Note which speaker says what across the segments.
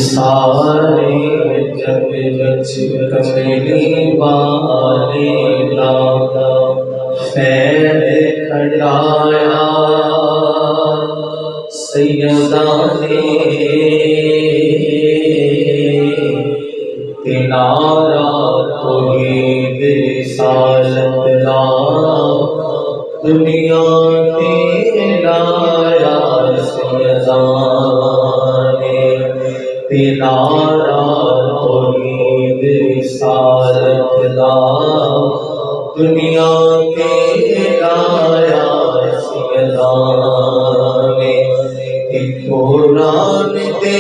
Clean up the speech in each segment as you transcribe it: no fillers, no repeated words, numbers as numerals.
Speaker 1: سارے جب بچ کملی والے لادا خیر کھڑایا سیدان کنارا توحید رسالت لا دنیا کے لایا سیدان کنارا توحید رسالت لا دنیا کے لایا سیدان قرآن دے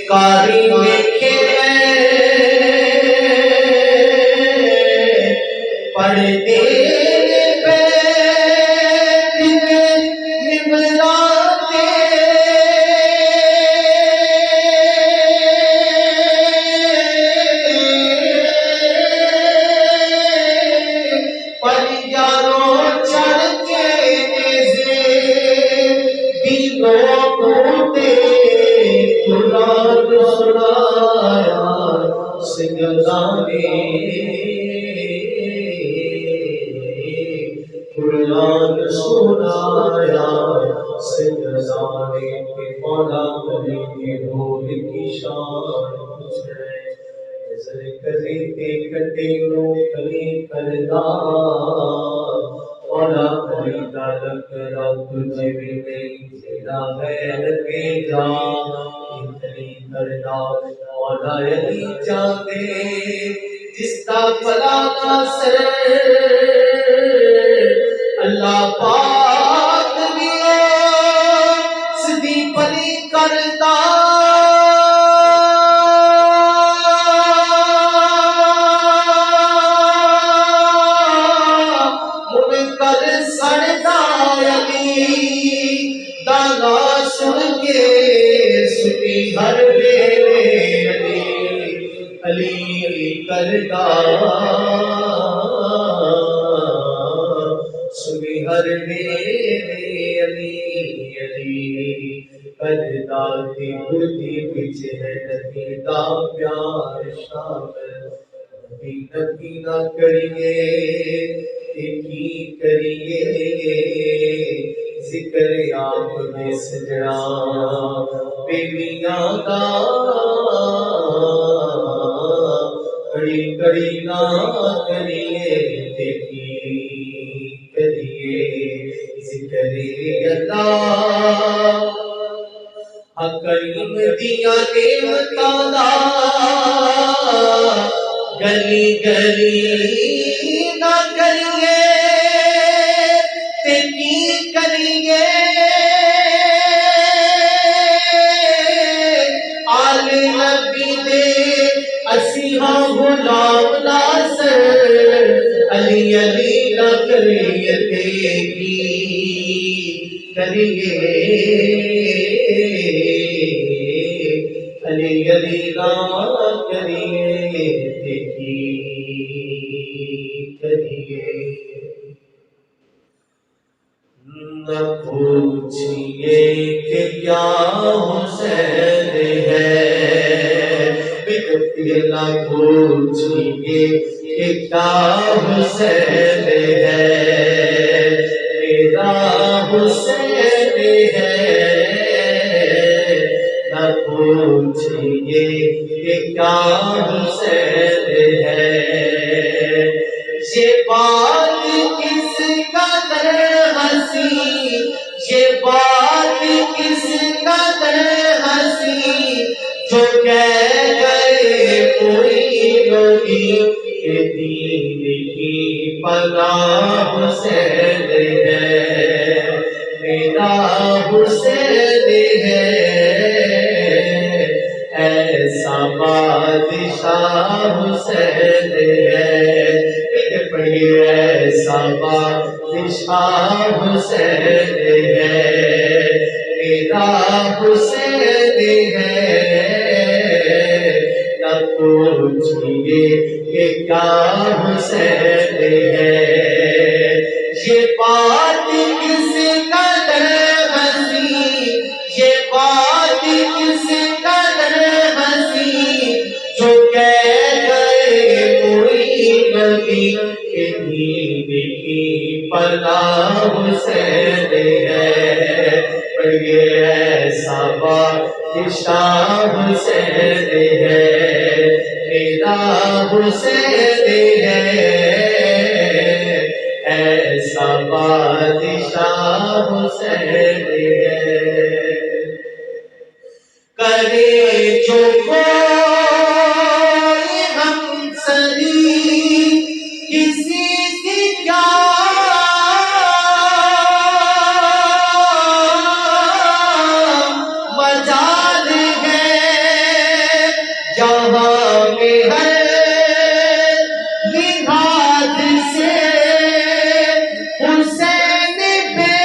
Speaker 1: کاری لکھے پڑھتے قرآن سنایا سیدانے کے مولا علی کی ڈھول کی شان کچھ ہے نظر کرے تے کٹے رو کلی کردا مولا علی دا لکڑا تجھے بھی نہیں تیرا غیر کے جا اتنی کردا مولا علی چاہتے جس کا بلا ناصر اللہ پاک دیے سدی پلی کرتا منکر سڑتا علی دانا سن کے سنی ہر ویلے علی کردا سنی ہر ویلے علی کردا دی بردی وچ ہے نبی دا پیار شامل نبی نبی نہ کریے تے کی کریے ذکر آپ دے سجنا بیویاں دا کڑی کڑی نہ کریے تے کی کریے ذکر اللہ کریم دیا نعمتاں دا گلی گلی نہ کریے تے کی کریے آل نبی دے اسی ہاں غلام ناصر علی علی نہ کریے تے کی کریے علی علی نہ کریے تے کی کریے نہ پوچھئے کہ کیا حسین ہے نہ پوچھئے کہ کیا حسین ہے میرا حسین ہے نہ پوچھئے کہ کیا حسین ہے یہ بات کس قدر ہنسی یہ بات کس قدر ہنسی جو کہہ گئے کوئی لوگی کہ دین کی پناہ حسین ہے میرا حسین ہے ایسا بادشاہ حسین ہے ایسا بادشاہ حسین ہے میرا حسین ہے نہ پوچھئے کہ کیا حسین ہے یہ بات کس قدر ہنسی یہ بات کس نبی کی پناہ حسین ہے، یہ ایسا بادشاہ حسین ہے، میرا حسین ہے، ایسا بادشاہ حسین ہے۔ کرے جو کوئی ہم سری کسی کی کیا مجال ہے، جہاں میں ہر لحاظ سے حسین بے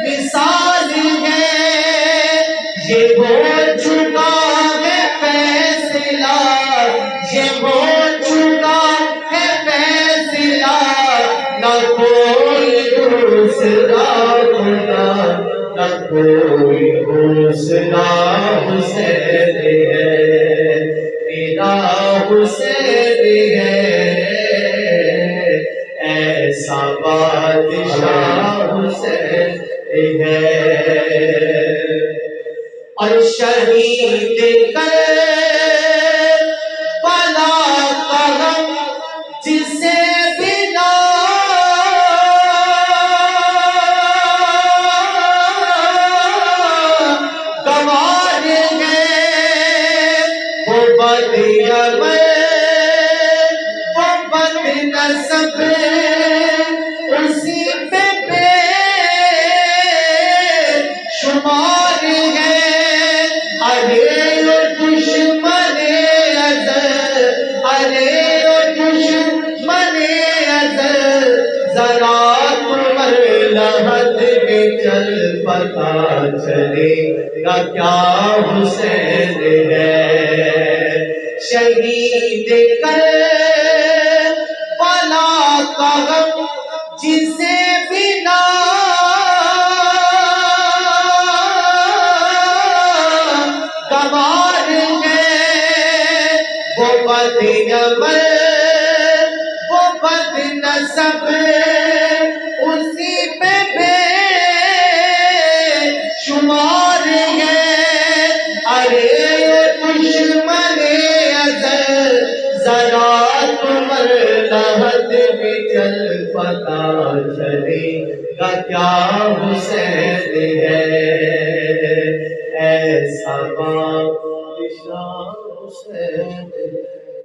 Speaker 1: مثال ہے، یہ ہو چکا ہے فیصلہ، یہ ہو چکا ہے فیصلہ، نہ کوئی دوسرا ہوگا، نہ کوئی دوسرا حسین ہے، میرا حسین ہے، ایسا بادشاہ حسین ہے۔ اور شہید کربلا کا غم جسے بنا گوار ہے، وہ بدعمل وہ بد نسب اسی پہ بے شمار ہے، ارے او دشمن ازل، ارے او دشمن ازل، ذرا تمہر لحد میں چل پتا چلے گا کیا حسین ہے، شہید کربلا کا غم جسے بنا گوار ہے، وہ بدعمل وہ بد نسب اسی پہ بے شمار ہے، ارے او دشمن ازل، ذرا تمہر لحد میں چل پتا چلے گا کیا حسین ہے، ایسا بادشاہ حسین ہے۔